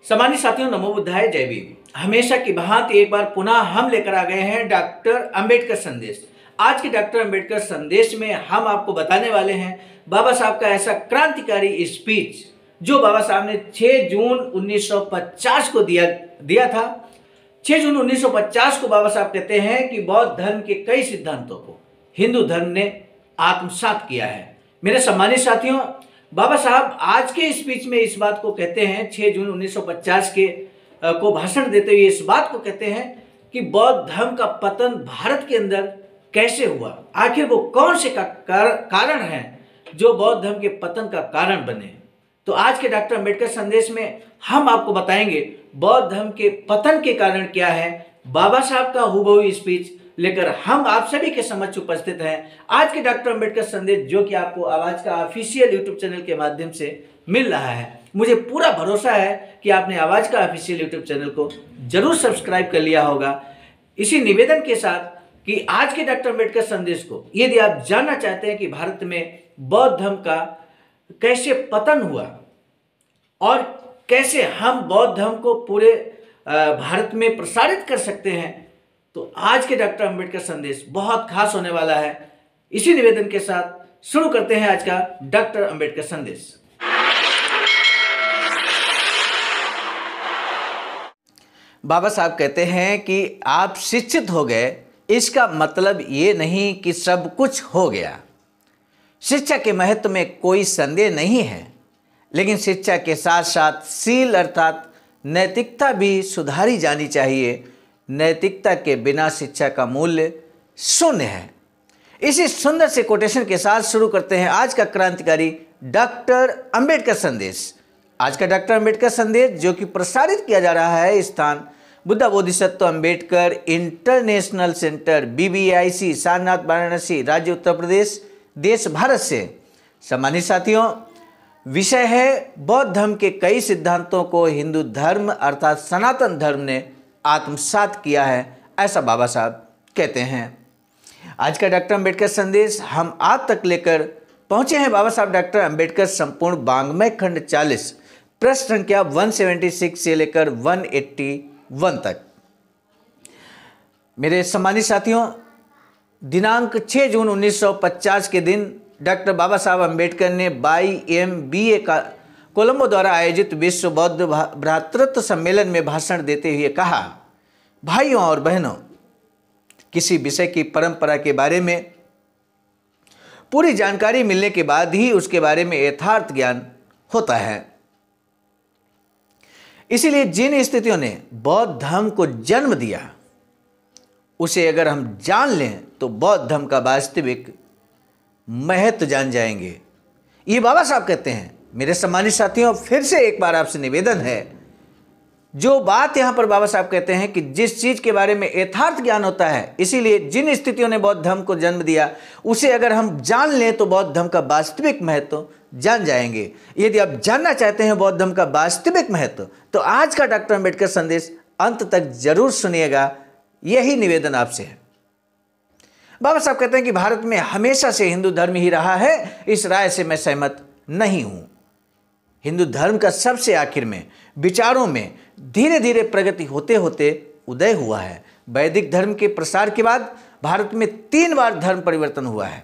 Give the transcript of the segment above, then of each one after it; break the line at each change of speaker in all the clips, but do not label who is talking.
सम्मानित साथियों, नमो बुद्धाय, जय भीम। हमेशा की भांति एक बार पुनः हम लेकर आ गए हैं डॉक्टर अंबेडकर संदेश। आज के डॉक्टर अंबेडकर संदेश में हम आपको बताने वाले हैं बाबा साहब का ऐसा क्रांतिकारी स्पीच जो बाबा साहब ने 6 जून 1950 को दिया था। 6 जून 1950 को बाबा साहब कहते हैं कि बौद्ध धर्म के कई सिद्धांतों को हिंदू धर्म ने आत्मसात किया है। मेरे सम्मानित साथियों, बाबा साहब आज के स्पीच में इस बात को कहते हैं, 6 जून 1950 को भाषण देते हुए इस बात को कहते हैं कि बौद्ध धर्म का पतन भारत के अंदर कैसे हुआ, आखिर वो कौन से कारण है जो बौद्ध धर्म के पतन का कारण बने। तो आज के डॉक्टर अंबेडकर संदेश में हम आपको बताएंगे बौद्ध धर्म के पतन के कारण क्या है। बाबा साहब का हूबहू स्पीच लेकर हम आप सभी के समक्ष उपस्थित हैं। आज के डॉक्टर अंबेडकर संदेश जो कि आपको आवाज का ऑफिशियल यूट्यूब चैनल के माध्यम से मिल रहा है। मुझे पूरा भरोसा है कि आपने आवाज का ऑफिशियल यूट्यूब चैनल को जरूर सब्सक्राइब कर लिया होगा। इसी निवेदन के साथ कि आज के डॉक्टर अंबेडकर संदेश को यदि आप जानना चाहते हैं कि भारत में बौद्ध धर्म का कैसे पतन हुआ और कैसे हम बौद्ध धर्म को पूरे भारत में प्रसारित कर सकते हैं, तो आज के डॉक्टर अंबेडकर संदेश बहुत खास होने वाला है। इसी निवेदन के साथ शुरू करते हैं आज का डॉक्टर अंबेडकर संदेश। बाबा साहब कहते हैं कि आप शिक्षित हो गए, इसका मतलब ये नहीं कि सब कुछ हो गया। शिक्षा के महत्व में कोई संदेह नहीं है, लेकिन शिक्षा के साथ साथ शील अर्थात नैतिकता भी सुधारी जानी चाहिए। नैतिकता के बिना शिक्षा का मूल्य शून्य है। इसी सुंदर से कोटेशन के साथ शुरू करते हैं आज का क्रांतिकारी डॉक्टर अंबेडकर संदेश। आज का डॉक्टर अंबेडकर संदेश जो कि प्रसारित किया जा रहा है स्थान Buddha Bodhisattva Ambedkar international centre BBIC, Sarnath, Varanasi, राज्य उत्तर प्रदेश, देश भारत से। सम्मानित साथियों, विषय है बौद्ध धर्म के कई सिद्धांतों को हिंदू धर्म अर्थात सनातन धर्म ने आत्मसात किया है, ऐसा बाबा साहब कहते हैं। आज का डॉक्टर अंबेडकर संदेश हम आप तक लेकर पहुंचे हैं बाबा साहब डॉक्टर अंबेडकर संपूर्ण वाङ्मय खंड 40 पृष्ठ संख्या 176 से लेकर 181 तक। मेरे सम्मानित साथियों, दिनांक 6 जून 1950 के दिन डॉक्टर बाबा साहब अंबेडकर ने YMBA का कोलंबो द्वारा आयोजित विश्व बौद्ध भ्रातृत्व सम्मेलन में भाषण देते हुए कहा, भाइयों और बहनों, किसी विषय की परंपरा के बारे में पूरी जानकारी मिलने के बाद ही उसके बारे में यथार्थ ज्ञान होता है। इसीलिए जिन स्थितियों ने बौद्ध धर्म को जन्म दिया उसे अगर हम जान लें तो बौद्ध धर्म का वास्तविक महत्व जान जाएंगे। ये बाबा साहब कहते हैं। मेरे सम्मानित साथियों, फिर से एक बार आपसे निवेदन है, जो बात यहाँ पर बाबा साहब कहते हैं कि जिस चीज़ के बारे में यथार्थ ज्ञान होता है, इसीलिए जिन स्थितियों ने बौद्ध धर्म को जन्म दिया उसे अगर हम जान लें तो बौद्ध धर्म का वास्तविक महत्व जान जाएंगे। यदि आप जानना चाहते हैं बौद्ध धर्म का वास्तविक महत्व तो आज का डॉक्टर अंबेडकर संदेश अंत तक जरूर सुनिएगा, यही निवेदन आपसे है। बाबा साहब कहते हैं कि भारत में हमेशा से हिंदू धर्म ही रहा है, इस राय से मैं सहमत नहीं हूं। हिंदू धर्म का सबसे आखिर में विचारों में धीरे धीरे प्रगति होते होते उदय हुआ है। वैदिक धर्म के प्रसार के बाद भारत में 3 बार धर्म परिवर्तन हुआ है।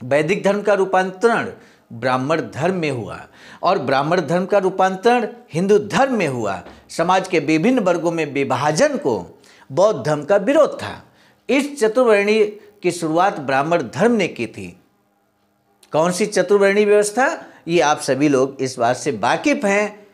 वैदिक धर्म का रूपांतरण ब्राह्मण धर्म में हुआ और ब्राह्मण धर्म का रूपांतरण हिंदू धर्म में हुआ। समाज के विभिन्न वर्गों में विभाजन को बौद्ध धर्म का विरोध था। इस चतुर्वर्णीय की शुरुआत ब्राह्मण धर्म ने की थी। कौन सी चतुर्वर्णीय व्यवस्था, ये आप सभी लोग इस बात से वाकिफ हैं।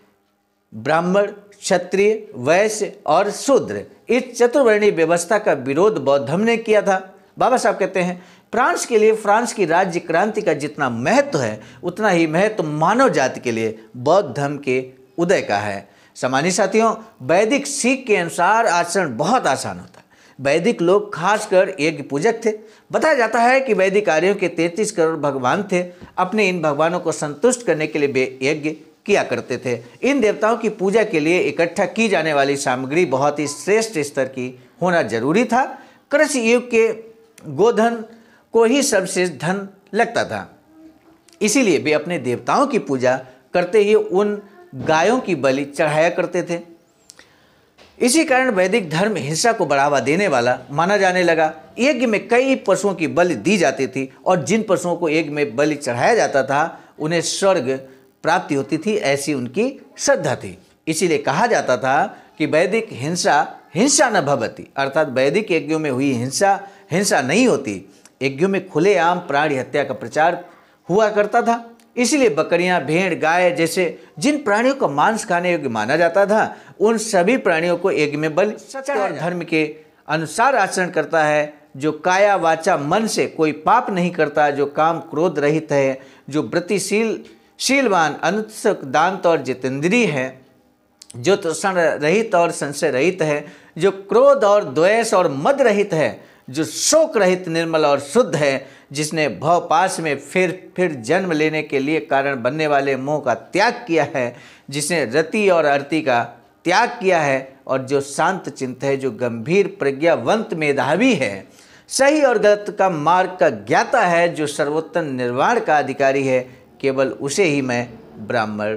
ब्राह्मण, क्षत्रिय, वैश्य और शूद्र, इस चतुर्वर्णीय व्यवस्था का विरोध बौद्ध धर्म ने किया था। बाबा साहब कहते हैं फ्रांस के लिए फ्रांस की राज्य क्रांति का जितना महत्व है उतना ही महत्व मानव जाति के लिए बौद्ध धर्म के उदय का है। सम्मानित साथियों, वैदिक सीख के अनुसार आचरण बहुत आसान होता है। वैदिक लोग खासकर यज्ञ पूजक थे। बताया जाता है कि वैदिक आर्यों के 33 करोड़ भगवान थे। अपने इन भगवानों को संतुष्ट करने के लिए वे यज्ञ किया करते थे। इन देवताओं की पूजा के लिए इकट्ठा की जाने वाली सामग्री बहुत ही श्रेष्ठ स्तर की होना जरूरी था। कृषि युग के गोधन को ही सर्वश्रेष्ठ धन लगता था। इसीलिए वे अपने देवताओं की पूजा करते ही उन गायों की बलि चढ़ाया करते थे। इसी कारण वैदिक धर्म हिंसा को बढ़ावा देने वाला माना जाने लगा। यज्ञ में कई पशुओं की बलि दी जाती थी और जिन पशुओं को यज्ञ में बलि चढ़ाया जाता था उन्हें स्वर्ग प्राप्ति होती थी, ऐसी उनकी श्रद्धा थी। इसीलिए कहा जाता था कि वैदिक हिंसा हिंसा न भवति, अर्थात वैदिक यज्ञों में हुई हिंसा हिंसा नहीं होती। यज्ञों में खुलेआम प्राणी हत्या का प्रचार हुआ करता था। इसलिए बकरियां, भेड़, गाय जैसे जिन प्राणियों का मांस खाने योग्य माना जाता था उन सभी प्राणियों को यज्ञ में बलि सत्य और धर्म के अनुसार आचरण करता है, जो काया वाचा मन से कोई पाप नहीं करता, जो काम क्रोध रहित है, जो शीलवान, अनुत्सुक, दांत और जितेंद्रिय है, जो तृष्ण रहित और संशय रहित है, जो क्रोध और द्वेष और मद रहित है, जो शोक रहित, निर्मल और शुद्ध है, जिसने भवपाश में फिर जन्म लेने के लिए कारण बनने वाले मोह का त्याग किया है, जिसने रति और अरति का त्याग किया है, और जो शांत चित्त है, जो गंभीर प्रज्ञावंत मेधावी है, सही और गलत का मार्ग का ज्ञाता है, जो सर्वोत्तम निर्वाण का अधिकारी है, केवल उसे ही मैं ब्राह्मण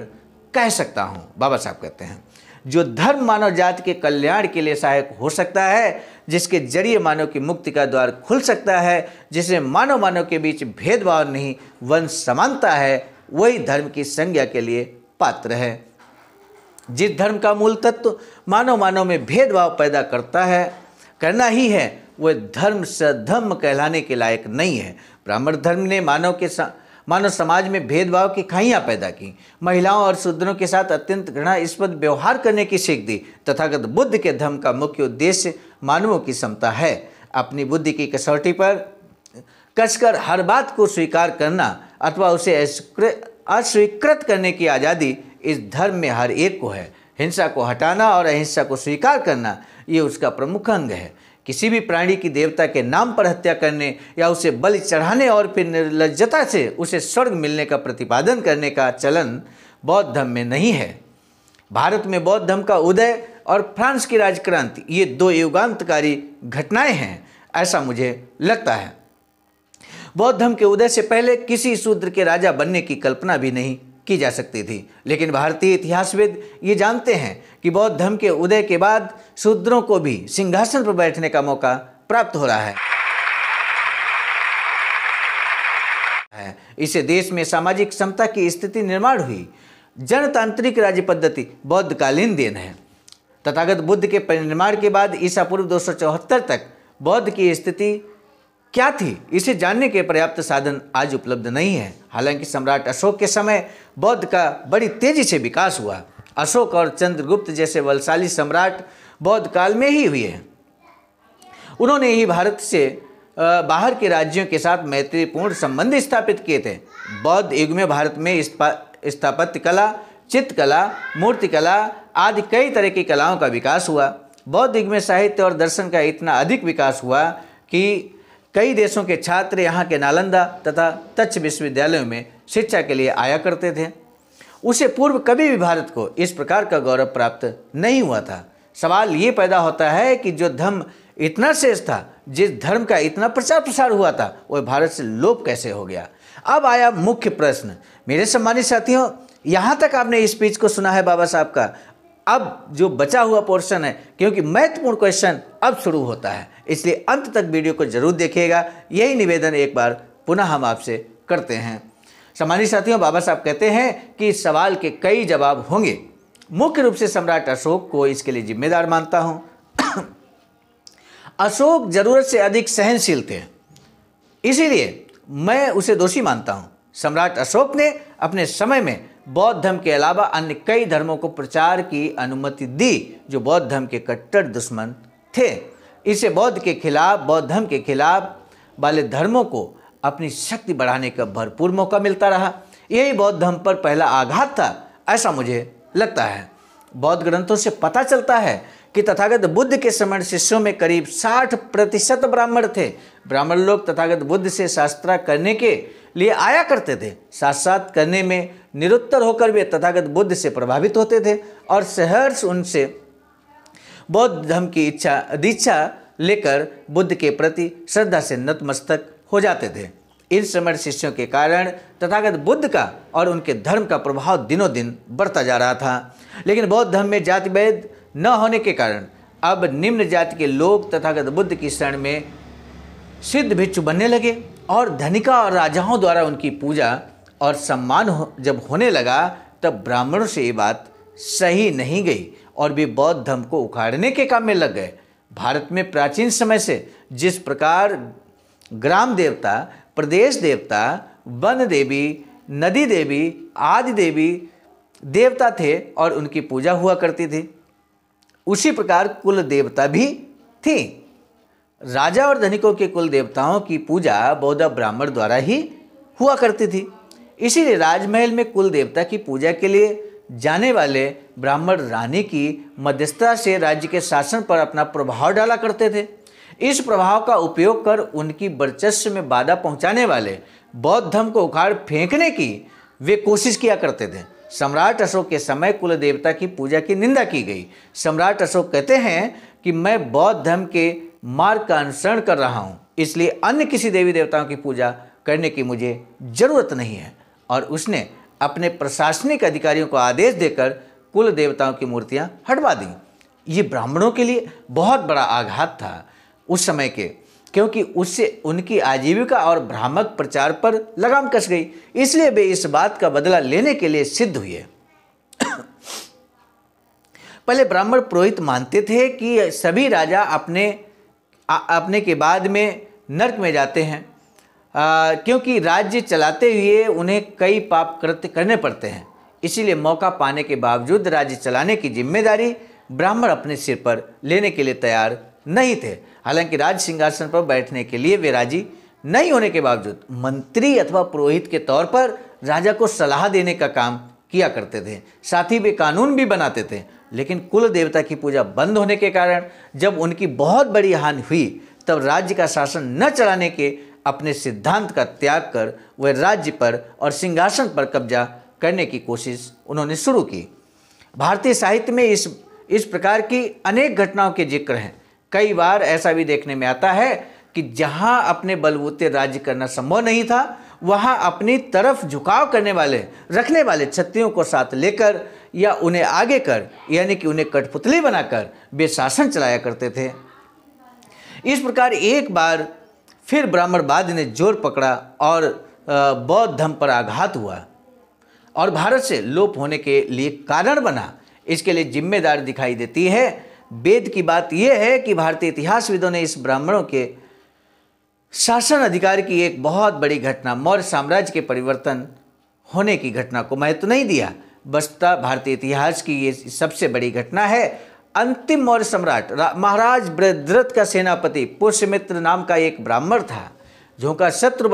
कह सकता हूँ। बाबा साहब कहते हैं जो धर्म मानव जाति के कल्याण के लिए सहायक हो सकता है, जिसके जरिए मानव की मुक्ति का द्वार खुल सकता है, जिसमें मानव के बीच भेदभाव नहीं वंश समानता है, वही धर्म की संज्ञा के लिए पात्र है। जिस धर्म का मूल तत्व मानव में भेदभाव पैदा करना ही है, वह धर्म सधर्म कहलाने के लायक नहीं है। ब्राह्मण धर्म ने मानव समाज में भेदभाव की खाइयाँ पैदा की, महिलाओं और शूद्रों के साथ अत्यंत घृणास्पद व्यवहार करने की सीख दी। तथागत बुद्ध के धर्म का मुख्य उद्देश्य मानवों की समता है। अपनी बुद्धि की कसौटी पर कसकर हर बात को स्वीकार करना अथवा उसे अस्वीकृत करने की आज़ादी इस धर्म में हर एक को है। हिंसा को हटाना और अहिंसा को स्वीकार करना ये उसका प्रमुख अंग है। किसी भी प्राणी की देवता के नाम पर हत्या करने या उसे बलि चढ़ाने और फिर निर्लज्जता से उसे स्वर्ग मिलने का प्रतिपादन करने का चलन बौद्ध धर्म में नहीं है। भारत में बौद्ध धर्म का उदय और फ्रांस की राजक्रांति ये दो युगांतकारी घटनाएं हैं, ऐसा मुझे लगता है। बौद्ध धर्म के उदय से पहले किसी शूद्र के राजा बनने की कल्पना भी नहीं की जा सकती थी, लेकिन भारतीय इतिहासविद ये जानते हैं कि बौद्ध धर्म के उदय के बाद शूद्रों को भी सिंहासन पर बैठने का मौका प्राप्त हो रहा है। इससे देश में सामाजिक समता की स्थिति निर्माण हुई। जनतांत्रिक राज्य पद्धति बौद्ध कालीन देन है। तथागत बुद्ध के परिनिर्वाण के बाद ईसा पूर्व 274 तक बौद्ध की स्थिति क्या थी, इसे जानने के पर्याप्त साधन आज उपलब्ध नहीं है। हालांकि सम्राट अशोक के समय बौद्ध का बड़ी तेजी से विकास हुआ। अशोक और चंद्रगुप्त जैसे बलशाली सम्राट बौद्ध काल में ही हुए हैं। उन्होंने ही भारत से बाहर के राज्यों के साथ मैत्रीपूर्ण संबंध स्थापित किए थे। बौद्ध युग में भारत में स्थापत्य कला, चित्रकला, मूर्तिकला आदि कई तरह की कलाओं का विकास हुआ। बौद्ध युग में साहित्य और दर्शन का इतना अधिक विकास हुआ कि कई देशों के छात्र यहाँ के नालंदा तथा तक्ष विश्वविद्यालयों में शिक्षा के लिए आया करते थे। उसे पूर्व कभी भी भारत को इस प्रकार का गौरव प्राप्त नहीं हुआ था। सवाल ये पैदा होता है कि जो धर्म इतना श्रेष्ठ था, जिस धर्म का इतना प्रचार प्रसार हुआ था, वह भारत से लोप कैसे हो गया। अब आया मुख्य प्रश्न। मेरे सम्मानित साथियों, यहाँ तक आपने इस स्पीच को सुना है बाबा साहब का। अब जो बचा हुआ पोर्शन है, क्योंकि महत्वपूर्ण क्वेश्चन अब शुरू होता है, इसलिए अंत तक वीडियो को जरूर देखिएगा। यही निवेदन एक बार पुनः हम आपसे करते हैं। सम्मानित साथियों, बाबा साहब कहते हैं कि इस सवाल के कई जवाब होंगे। मुख्य रूप से सम्राट अशोक को इसके लिए जिम्मेदार मानता हूँ। अशोक जरूरत से अधिक सहनशील थे, इसीलिए मैं उसे दोषी मानता हूँ। सम्राट अशोक ने अपने समय में बौद्ध धर्म के अलावा अन्य कई धर्मों को प्रचार की अनुमति दी जो बौद्ध धर्म के कट्टर दुश्मन थे। इससे बौद्ध धर्म के खिलाफ वाले धर्मों को अपनी शक्ति बढ़ाने का भरपूर मौका मिलता रहा। यही बौद्ध धर्म पर पहला आघात था, ऐसा मुझे लगता है। बौद्ध ग्रंथों से पता चलता है कि तथागत बुद्ध के समय शिष्यों में करीब 60% ब्राह्मण थे। ब्राह्मण लोग तथागत बुद्ध से शास्त्रा करने के लिए आया करते थे। साथ साथ करने में निरुत्तर होकर वे तथागत बुद्ध से प्रभावित होते थे और सहर्ष उनसे बौद्ध धर्म की दीक्षा लेकर बुद्ध के प्रति श्रद्धा से नतमस्तक हो जाते थे। इन समर्थ शिष्यों के कारण तथागत बुद्ध का और उनके धर्म का प्रभाव दिनों दिन बढ़ता जा रहा था। लेकिन बौद्ध धर्म में जाति भेद न होने के कारण अब निम्न जाति के लोग तथागत बुद्ध की शरण में सिद्ध भिक्षु बनने लगे और धनिका और राजाओं द्वारा उनकी पूजा और सम्मान जब होने लगा, तब ब्राह्मणों से ये बात सही नहीं गई और वे बौद्ध धर्म को उखाड़ने के काम में लग गए। भारत में प्राचीन समय से जिस प्रकार ग्राम देवता, प्रदेश देवता, वन देवी, नदी देवी आदि देवी देवता थे और उनकी पूजा हुआ करती थी, उसी प्रकार कुल देवता भी थी। राजा और धनिकों के कुल देवताओं की पूजा बौद्ध ब्राह्मण द्वारा ही हुआ करती थी। इसीलिए राजमहल में कुल देवता की पूजा के लिए जाने वाले ब्राह्मण रानी की मध्यस्थता से राज्य के शासन पर अपना प्रभाव डाला करते थे। इस प्रभाव का उपयोग कर उनकी वर्चस्व में बाधा पहुंचाने वाले बौद्ध धर्म को उखाड़ फेंकने की वे कोशिश किया करते थे। सम्राट अशोक के समय कुल देवता की पूजा की निंदा की गई। सम्राट अशोक कहते हैं कि मैं बौद्ध धर्म के मार्ग का अनुसरण कर रहा हूँ, इसलिए अन्य किसी देवी देवताओं की पूजा करने की मुझे जरूरत नहीं है। और उसने अपने प्रशासनिक अधिकारियों को आदेश देकर कुल देवताओं की मूर्तियां हटवा दी। ये ब्राह्मणों के लिए बहुत बड़ा आघात था उस समय के, क्योंकि उससे उनकी आजीविका और भ्रामक प्रचार पर लगाम कस गई। इसलिए वे इस बात का बदला लेने के लिए सिद्ध हुए। पहले ब्राह्मण पुरोहित मानते थे कि सभी राजा अपने के बाद में नरक में जाते हैं, क्योंकि राज्य चलाते हुए उन्हें कई पाप कृत्य करने पड़ते हैं। इसीलिए मौका पाने के बावजूद राज्य चलाने की जिम्मेदारी ब्राह्मण अपने सिर पर लेने के लिए तैयार नहीं थे। हालांकि राज सिंहासन पर बैठने के लिए वे राजी नहीं होने के बावजूद मंत्री अथवा पुरोहित के तौर पर राजा को सलाह देने का काम किया करते थे। साथ ही वे कानून भी बनाते थे। लेकिन कुल देवता की पूजा बंद होने के कारण जब उनकी बहुत बड़ी हानि हुई, तब राज्य का शासन न चलाने के अपने सिद्धांत का त्याग कर वह राज्य पर और सिंहासन पर कब्जा करने की कोशिश उन्होंने शुरू की। भारतीय साहित्य में इस प्रकार की अनेक घटनाओं के जिक्र हैं। कई बार ऐसा भी देखने में आता है कि जहां अपने बलबूते राज्य करना संभव नहीं था, वहां अपनी तरफ झुकाव रखने वाले क्षत्रियों को साथ लेकर या उन्हें आगे कर, यानी कि उन्हें कठपुतली बनाकर वे शासन चलाया करते थे। इस प्रकार एक बार फिर ब्राह्मणवाद ने जोर पकड़ा और बौद्ध धर्म पर आघात हुआ और भारत से लोप होने के लिए कारण बना। इसके लिए जिम्मेदार दिखाई देती है वेद की बात यह है कि भारतीय इतिहासविदों ने इस ब्राह्मणों के शासन अधिकार की एक बहुत बड़ी घटना, मौर्य साम्राज्य के परिवर्तन होने की घटना को महत्व नहीं दिया। वस्तुतः भारतीय इतिहास की ये सबसे बड़ी घटना है अंतिम मौर्य सम्राट महाराज बृहद्रथ का सेनापति पुष्यमित्र नाम का एक ब्राह्मण था, जो उनका शत्रु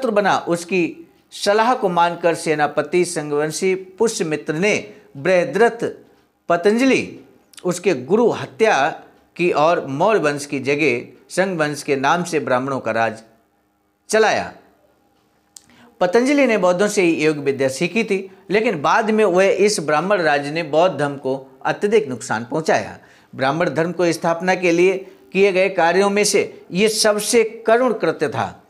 बना। उसकी सलाह को मानकर सेनापति संगवंशी पुष्यमित्र ने बृहद्रथ पतंजलि उसके गुरु हत्या की और मौर्य वंश की जगह संग वंश के नाम से ब्राह्मणों का राज चलाया। पतंजलि ने बौद्धों से योग विद्या सीखी थी, लेकिन बाद में वह इस ब्राह्मण राज ने बौद्ध धर्म को अत्यधिक नुकसान पहुंचाया। ब्राह्मण धर्म को स्थापना के लिए किए गए कार्यों में से ये सबसे करुण कृत्य था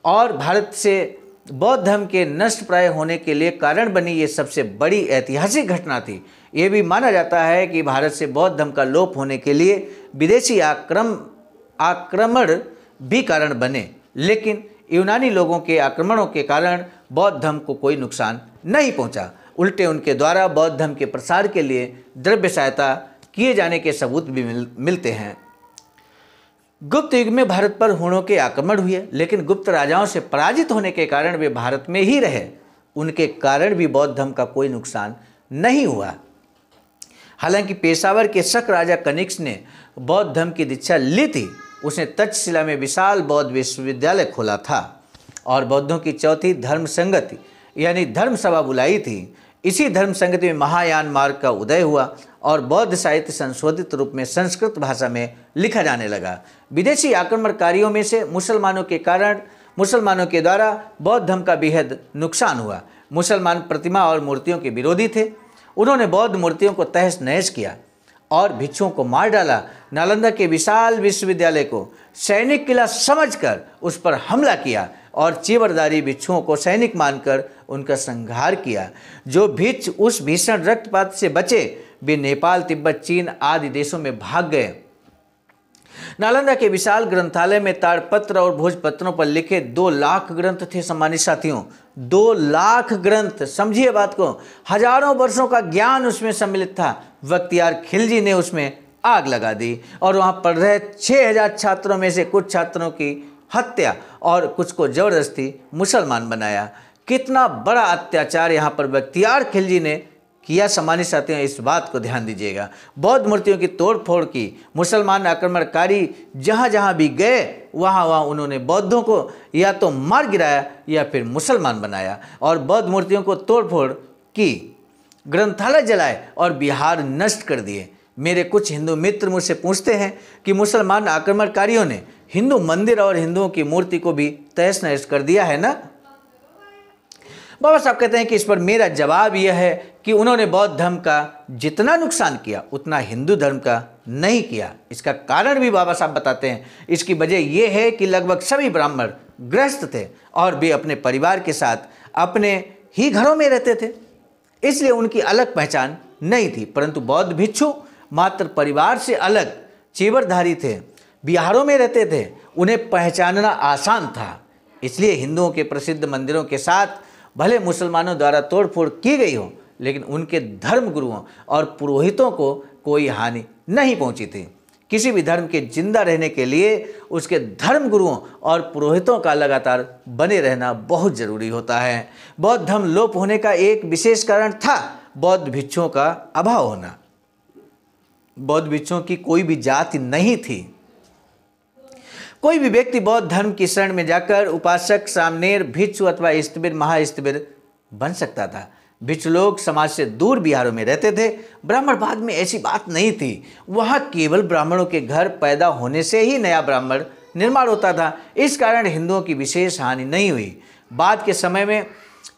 और भारत से बौद्ध धर्म के नष्ट प्राय होने के लिए कारण बनी ये सबसे बड़ी ऐतिहासिक घटना थी। ये भी माना जाता है कि भारत से बौद्ध धर्म का लोप होने के लिए विदेशी आक्रमण भी कारण बने, लेकिन यूनानी लोगों के आक्रमणों के कारण बौद्ध धर्म को कोई नुकसान नहीं पहुंचा। उल्टे उनके द्वारा बौद्ध धर्म के प्रसार के लिए द्रव्य सहायता किए जाने के सबूत भी मिलते हैं। गुप्त युग में भारत पर हुणों के आक्रमण हुए, लेकिन गुप्त राजाओं से पराजित होने के कारण वे भारत में ही रहे। उनके कारण भी बौद्ध धर्म का कोई नुकसान नहीं हुआ। हालांकि पेशावर के शक राजा कनिष्क ने बौद्ध धर्म की दीक्षा ली थी। उसने तक्षशिला में विशाल बौद्ध विश्वविद्यालय खोला था और बौद्धों की चौथी धर्म संगति यानी धर्म सभा बुलाई थी। इसी धर्म संगति में महायान मार्ग का उदय हुआ और बौद्ध साहित्य संशोधित रूप में संस्कृत भाषा में लिखा जाने लगा। विदेशी आक्रमणकारियों में से मुसलमानों के द्वारा बौद्ध धर्म का बेहद नुकसान हुआ। मुसलमान प्रतिमा और मूर्तियों के विरोधी थे। उन्होंने बौद्ध मूर्तियों को तहस नहस किया और भिक्षुओं को मार डाला। नालंदा के विशाल विश्वविद्यालय को सैनिक किला समझकर उस पर हमला किया और चीवरधारी भिक्षुओं को सैनिक मानकर उनका संहार किया। जो भिक्ष उस भीषण रक्तपात से बचे वे नेपाल, तिब्बत, चीन आदि देशों में भाग गए। नालंदा के विशाल ग्रंथालय में ताड़पत्र और भोजपत्रों पर लिखे 2 लाख ग्रंथ थे। सम्मानित साथियों, 2 लाख ग्रंथ, समझिए बात को, हजारों वर्षों का ज्ञान उसमें सम्मिलित था। बख्तियार खिलजी ने उसमें आग लगा दी और वहां पढ़ रहे 6000 छात्रों में से कुछ छात्रों की हत्या और कुछ को जबरदस्ती मुसलमान बनाया। कितना बड़ा अत्याचार यहाँ पर बख्तियार खिलजी ने किया। सम्मानित साथियों, इस बात को ध्यान दीजिएगा। बौद्ध मूर्तियों की तोड़फोड़ की। मुसलमान आक्रमणकारी जहाँ जहाँ भी गए वहाँ वहाँ उन्होंने बौद्धों को या तो मार गिराया या फिर मुसलमान बनाया और बौद्ध मूर्तियों को तोड़फोड़ की, ग्रंथालय जलाए और बिहार नष्ट कर दिए। मेरे कुछ हिंदू मित्र मुझसे पूछते हैं कि मुसलमान आक्रमणकारियों ने हिंदू मंदिर और हिंदुओं की मूर्ति को भी तहस नहस कर दिया है ना। बाबा साहब कहते हैं कि इस पर मेरा जवाब यह है कि उन्होंने बौद्ध धर्म का जितना नुकसान किया उतना हिंदू धर्म का नहीं किया। इसका कारण भी बाबा साहब बताते हैं। इसकी वजह यह है कि लगभग सभी ब्राह्मण गृहस्थ थे और वे अपने परिवार के साथ अपने ही घरों में रहते थे, इसलिए उनकी अलग पहचान नहीं थी। परंतु बौद्ध भिक्षु मात्र परिवार से अलग चीवरधारी थे, बिहारों में रहते थे, उन्हें पहचानना आसान था। इसलिए हिंदुओं के प्रसिद्ध मंदिरों के साथ भले मुसलमानों द्वारा तोड़फोड़ की गई हो, लेकिन उनके धर्म गुरुओं और पुरोहितों को कोई हानि नहीं पहुंची थी। किसी भी धर्म के जिंदा रहने के लिए उसके धर्म गुरुओं और पुरोहितों का लगातार बने रहना बहुत जरूरी होता है। बौद्ध धर्म लोप होने का एक विशेष कारण था बौद्ध भिक्षुओं का अभाव होना। बौद्ध भिक्षुओं की कोई भी जाति नहीं थी। कोई भी व्यक्ति बौद्ध धर्म की शरण में जाकर उपासक, सामनेर, भिक्षु अथवा स्थिविर, महास्थिविर बन सकता था। भिक्षु लोग समाज से दूर बिहारों में रहते थे। ब्राह्मणवाद में ऐसी बात नहीं थी। वहाँ केवल ब्राह्मणों के घर पैदा होने से ही नया ब्राह्मण निर्माण होता था। इस कारण हिंदुओं की विशेष हानि नहीं हुई। बाद के समय में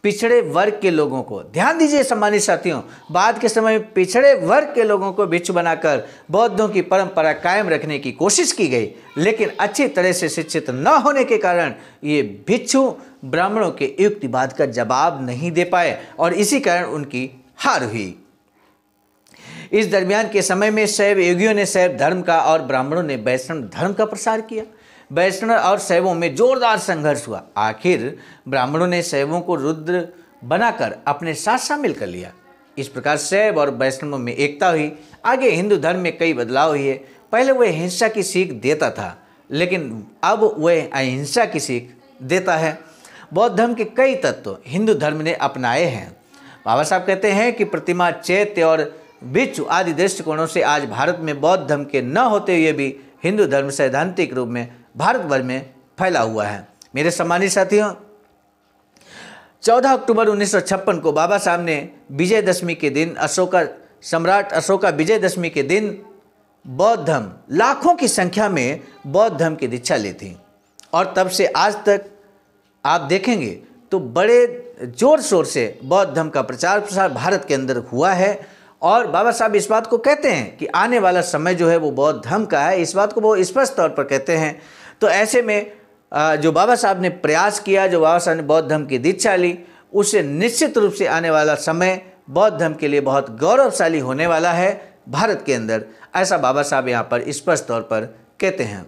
पिछड़े वर्ग के लोगों को, ध्यान दीजिए सम्मानित साथियों, बाद के समय में पिछड़े वर्ग के लोगों को भिक्षु बनाकर बौद्धों की परंपरा कायम रखने की कोशिश की गई, लेकिन अच्छी तरह से शिक्षित न होने के कारण ये भिक्षु ब्राह्मणों के युक्तिवाद का जवाब नहीं दे पाए और इसी कारण उनकी हार हुई। इस दरमियान के समय में शैव योगियों ने शैव धर्म का और ब्राह्मणों ने वैष्णव धर्म का प्रसार किया। वैष्णव और शैवों में जोरदार संघर्ष हुआ। आखिर ब्राह्मणों ने शैवों को रुद्र बनाकर अपने साथ शामिल कर लिया। इस प्रकार शैव और वैष्णवों में एकता हुई। आगे हिंदू धर्म में कई बदलाव हुए। पहले वह हिंसा की सीख देता था, लेकिन अब वह अहिंसा की सीख देता है। बौद्ध धर्म के कई तत्व हिंदू धर्म ने अपनाए हैं। बाबा साहब कहते हैं कि प्रतिमा, चैत्य और भिक्षु आदि दृष्टिकोणों से आज भारत में बौद्ध धर्म के न होते हुए भी हिंदू धर्म सैद्धांतिक रूप में भारतभर में फैला हुआ है। मेरे सम्मानित साथियों, 14 अक्टूबर 1956 को बाबा साहब ने विजयदशमी के दिन, सम्राट अशोका विजयदशमी के दिन बौद्ध धर्म, लाखों की संख्या में बौद्ध धर्म की दीक्षा ली थी और तब से आज तक आप देखेंगे तो बड़े जोर शोर से बौद्ध धर्म का प्रचार प्रसार भारत के अंदर हुआ है। और बाबा साहब इस बात को कहते हैं कि आने वाला समय जो है वो बौद्ध धर्म का है। इस बात को वो स्पष्ट तौर पर कहते हैं। तो ऐसे में जो बाबा साहब ने प्रयास किया, जो बाबा साहब ने बौद्ध धर्म की दीक्षा ली, उससे निश्चित रूप से आने वाला समय बौद्ध धर्म के लिए बहुत गौरवशाली होने वाला है भारत के अंदर, ऐसा बाबा साहब यहाँ पर स्पष्ट तौर पर कहते हैं।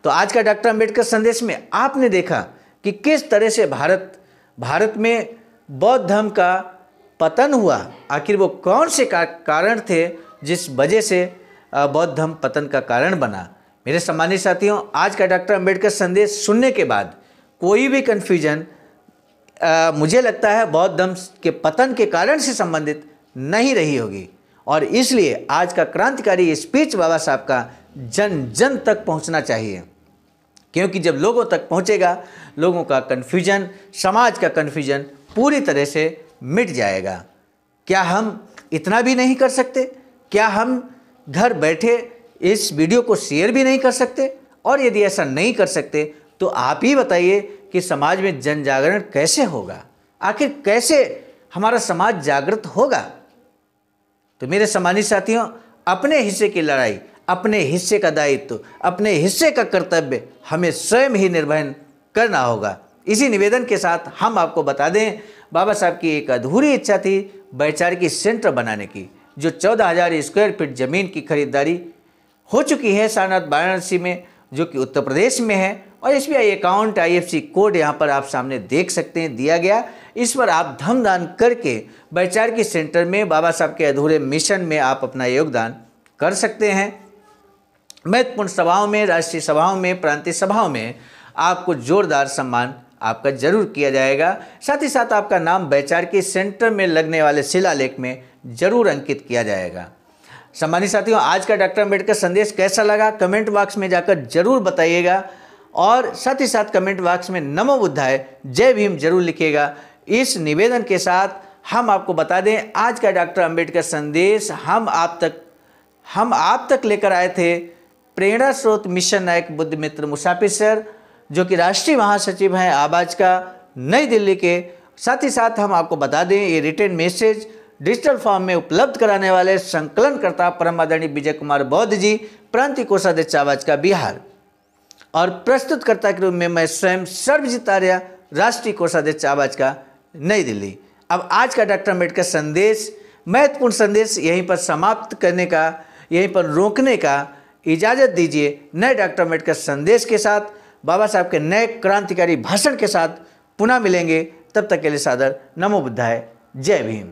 तो आज का डॉक्टर अम्बेडकर संदेश में आपने देखा कि किस तरह से भारत में बौद्ध धर्म का पतन हुआ। आखिर वो कौन से कारण थे जिस वजह से बौद्ध धर्म पतन का कारण बना। मेरे सम्मानित साथियों, आज का डॉक्टर अम्बेडकर संदेश सुनने के बाद कोई भी कन्फ्यूजन मुझे लगता है बौद्ध धर्म के पतन के कारण से संबंधित नहीं रही होगी। और इसलिए आज का क्रांतिकारी स्पीच बाबा साहब का जन जन तक पहुंचना चाहिए, क्योंकि जब लोगों तक पहुंचेगा, लोगों का कन्फ्यूजन, समाज का कन्फ्यूजन पूरी तरह से मिट जाएगा। क्या हम इतना भी नहीं कर सकते? क्या हम घर बैठे इस वीडियो को शेयर भी नहीं कर सकते? और यदि ऐसा नहीं कर सकते तो आप ही बताइए कि समाज में जन जागरण कैसे होगा? आखिर कैसे हमारा समाज जागृत होगा? तो मेरे सम्मानित साथियों, अपने हिस्से की लड़ाई, अपने हिस्से का दायित्व, अपने हिस्से का कर्तव्य हमें स्वयं ही निर्वहन करना होगा। इसी निवेदन के साथ हम आपको बता दें, बाबा साहब की एक अधूरी इच्छा थी वैचारिकी सेंटर बनाने की, जो 14,000 स्क्वायर फीट ज़मीन की खरीदारी हो चुकी है सारनाथ वाराणसी में, जो कि उत्तर प्रदेश में है। और SBI अकाउंट IFSC कोड यहाँ पर आप सामने देख सकते हैं दिया गया। इस पर आप धन दान करके वैचारिकी सेंटर में बाबा साहब के अधूरे मिशन में आप अपना योगदान कर सकते हैं। महत्वपूर्ण सभाओं में, राष्ट्रीय सभाओं में, प्रांतीय सभाओं में आपको जोरदार सम्मान आपका जरूर किया जाएगा। साथ ही साथ आपका नाम वैचारिकी सेंटर में लगने वाले शिलालेख में जरूर अंकित किया जाएगा। सम्मानित साथियों, आज का डॉक्टर अम्बेडकर संदेश कैसा लगा कमेंट बॉक्स में जाकर जरूर बताइएगा, और साथ ही साथ कमेंट बॉक्स में नमो बुद्धाय जय भीम जरूर लिखिएगा। इस निवेदन के साथ हम आपको बता दें, आज का डॉक्टर अम्बेडकर संदेश हम आप तक लेकर आए थे प्रेरणा स्रोत मिशन नायक बुद्ध मित्र मुसाफिर सर, जो कि राष्ट्रीय महासचिव हैं आवाज का नई दिल्ली के। साथ ही साथ हम आपको बता दें, ये रिटन मैसेज डिजिटल फॉर्म में उपलब्ध कराने वाले संकलनकर्ता परम आदरणीय विजय कुमार बौद्ध जी, प्रांतीय कोषाध्यक्ष आवाज का बिहार, और प्रस्तुतकर्ता के रूप में मैं स्वयं सर्वजित आर्य, राष्ट्रीय कोषाध्यक्ष आवाज का नई दिल्ली। अब आज का डॉक्टर अम्बेडकर संदेश, महत्वपूर्ण संदेश यहीं पर समाप्त करने का, यहीं पर रोकने का इजाज़त दीजिए। नए डॉक्टर अम्बेडकर संदेश के साथ, बाबा साहब के नए क्रांतिकारी भाषण के साथ पुनः मिलेंगे। तब तक के लिए सादर नमो बुद्धाय, जय भीम।